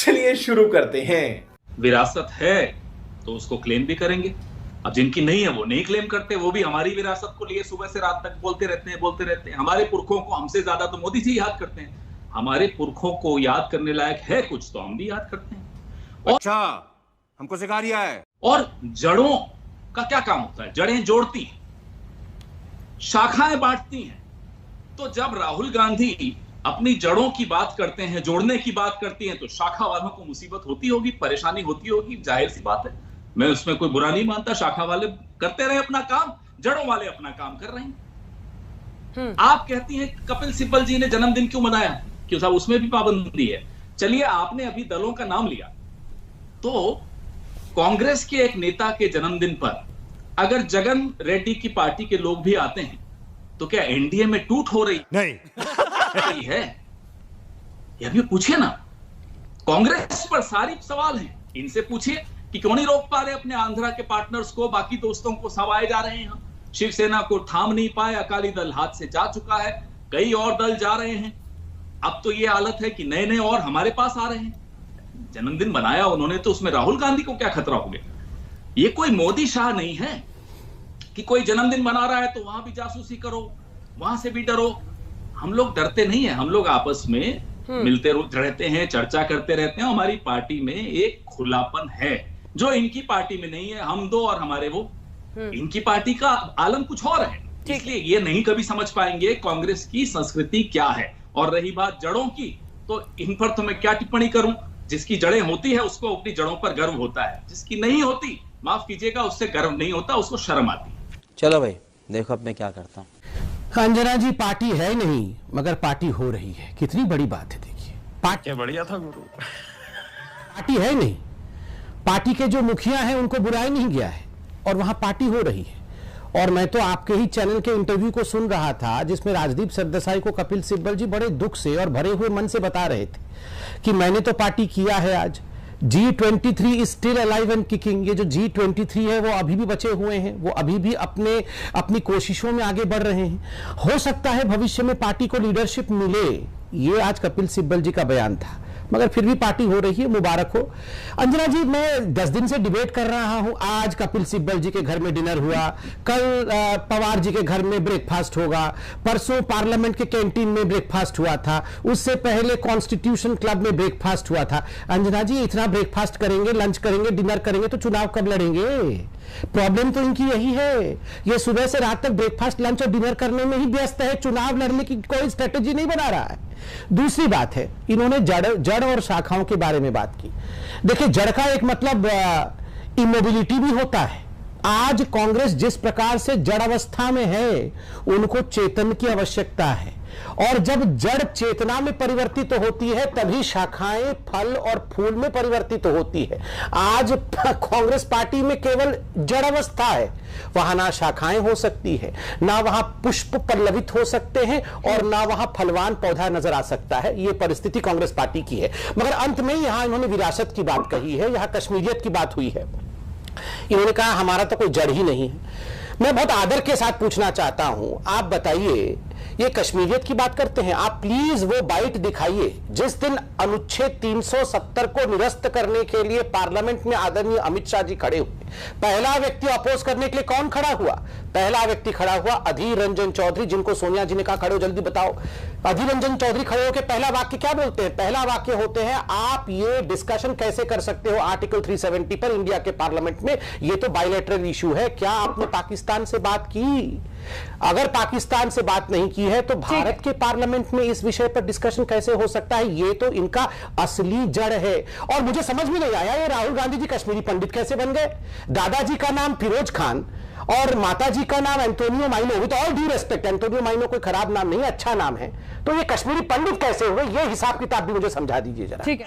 चलिए शुरू करते हैं। विरासत है तो उसको क्लेम भी करेंगे। अब जिनकी नहीं है वो नहीं क्लेम करते, वो भी हमारी विरासत को लिए सुबह से रात तक बोलते रहते हैं। हमारे पुरखों को हमसे ज्यादा तो मोदी जी याद करते हैं। हमारे पुरखों को याद करने लायक है कुछ तो हम भी याद करते हैं। अच्छा, हमको सिखा रिया है। और जड़ों का क्या काम होता है? जड़ें जोड़ती हैं, शाखाएं बांटती हैं। तो जब राहुल गांधी अपनी जड़ों की बात करते हैं, जोड़ने की बात करती हैं, तो शाखा वालों को मुसीबत होती होगी, परेशानी होती होगी, जाहिर सी बात है। मैं उसमें कोई बुरा नहीं मानता। शाखा वाले करते रहे अपना काम, जड़ों वाले अपना काम कर रहे हैं। आप कहती हैं कपिल सिब्बल जी ने जन्मदिन क्यों मनाया? क्यों साहब, उसमें भी पाबंदी है। चलिए, आपने अभी दलों का नाम लिया, तो कांग्रेस के एक नेता के जन्मदिन पर अगर जगन रेड्डी की पार्टी के लोग भी आते हैं तो क्या एनडीए में टूट हो रही नहीं है? यह भी पूछिए ना। कांग्रेस पर सारी सवाल हैं, इनसे पूछिए कि क्यों नहीं रोक पा रहे अपने आंध्रा के पार्टनर्स को, बाकी दोस्तों को। सब आए जा रहे हैं, शिवसेना को थाम नहीं पाए, अकाली दल हाथ से जा चुका है, कई और दल जा रहे हैं। अब तो यह हालत है कि नए नए और हमारे पास आ रहे हैं। जन्मदिन बनाया उन्होंने तो उसमें राहुल गांधी को क्या खतरा हो गया? ये कोई मोदी शाह नहीं है कि कोई जन्मदिन मना रहा है तो वहां भी जासूसी करो, वहां से भी डरो। हम लोग डरते नहीं है, हम लोग आपस में मिलते रहते हैं, चर्चा करते रहते हैं। हमारी पार्टी में एक खुलापन है जो इनकी पार्टी में नहीं है। हम दो और हमारे वो। इनकी पार्टी का आलम कुछ और है, इसलिए ये नहीं कभी समझ पाएंगे कांग्रेस की संस्कृति क्या है। और रही बात जड़ों की, तो इन पर तो मैं क्या टिप्पणी करूं? जिसकी जड़ें होती है उसको अपनी जड़ों पर गर्व होता है, जिसकी नहीं होती, माफ कीजिएगा, उससे गर्व नहीं होता, उसको शर्म आती है। चलो भाई, देखो अब मैं क्या करता हूँ। अंजना जी, पार्टी है नहीं मगर पार्टी हो रही है। कितनी बड़ी बात है। देखिए, पार्टी बढ़िया था गुरु। पार्टी है नहीं, पार्टी के जो मुखिया हैं उनको बुलाया नहीं गया है और वहां पार्टी हो रही है। और मैं तो आपके ही चैनल के इंटरव्यू को सुन रहा था जिसमें राजदीप सरदेसाई को कपिल सिब्बल जी बड़े दुख से और भरे हुए मन से बता रहे थे कि मैंने तो पार्टी किया है। आज G23 is still alive and kicking. ये जो G23 है वो अभी भी बचे हुए हैं, वो अभी भी अपनी कोशिशों में आगे बढ़ रहे हैं। हो सकता है भविष्य में पार्टी को लीडरशिप मिले, ये आज कपिल सिब्बल जी का बयान था, मगर फिर भी पार्टी हो रही है, मुबारक हो। अंजना जी, मैं 10 दिन से डिबेट कर रहा हूं। आज कपिल सिब्बल जी के घर में डिनर हुआ, कल पवार जी के घर में ब्रेकफास्ट होगा, परसों पार्लियामेंट के कैंटीन में ब्रेकफास्ट हुआ था, उससे पहले कॉन्स्टिट्यूशन क्लब में ब्रेकफास्ट हुआ था। अंजना जी, इतना ब्रेकफास्ट करेंगे, लंच करेंगे, डिनर करेंगे तो चुनाव कब लड़ेंगे? प्रॉब्लम तो इनकी यही है, ये सुबह से रात तक ब्रेकफास्ट, लंच और डिनर करने में ही व्यस्त है, चुनाव लड़ने की कोई स्ट्रेटेजी नहीं बना रहा है। दूसरी बात है, इन्होंने जड़ और शाखाओं के बारे में बात की। देखिए, जड़ का एक मतलब इमोबिलिटी भी होता है। आज कांग्रेस जिस प्रकार से जड़ अवस्था में है, उनको चेतन की आवश्यकता है, और जब जड़ चेतना में परिवर्तित होती है तभी शाखाएं फल और फूल में परिवर्तित होती है। आज कांग्रेस पार्टी में केवल जड़ अवस्था है, वहां ना शाखाएं हो सकती है, ना वहां पुष्प पल्लवित हो सकते हैं, और ना वहां फलवान पौधा नजर आ सकता है। यह परिस्थिति कांग्रेस पार्टी की है। मगर अंत में यहां इन्होंने विरासत की बात कही है, यहां कश्मीरियत की बात हुई है। इन्होंने कहा हमारा तो कोई जड़ ही नहीं है। मैं बहुत आदर के साथ पूछना चाहता हूं, आप बताइए, ये कश्मीरियत की बात करते हैं, आप प्लीज वो बाइट दिखाइए जिस दिन अनुच्छेद 370 को निरस्त करने के लिए पार्लियामेंट में आदरणीय अमित शाह जी खड़े हुए। पहला व्यक्ति अपोज करने के लिए कौन खड़ा हुआ? पहला व्यक्ति खड़ा हुआ अधीर रंजन चौधरी, जिनको सोनिया जी ने कहा खड़े हो, जल्दी बताओ। अधीर रंजन चौधरी खड़े होकर पहला वाक्य क्या बोलते हैं? पहला वाक्य होते हैं, आप ये डिस्कशन कैसे कर सकते हो आर्टिकल 370 पर इंडिया के पार्लियामेंट में? ये तो बायलैटरल इशू है। क्या आपने पाकिस्तान से बात की? अगर पाकिस्तान से बात नहीं की है तो भारत के पार्लियामेंट में इस विषय पर डिस्कशन कैसे हो सकता है? ये तो इनका असली जड़ है। और मुझे समझ में नहीं आया, ये राहुल गांधी जी कश्मीरी पंडित कैसे बन गए? दादाजी का नाम फिरोज खान और माताजी का नाम Antonio Maino. With all due respect, Antonio Maino कोई खराब नाम नहीं है, अच्छा नाम है। तो ये कश्मीरी पंडित कैसे हुए? ये हिसाब किताब भी मुझे समझा दीजिए जरा। ठीक है।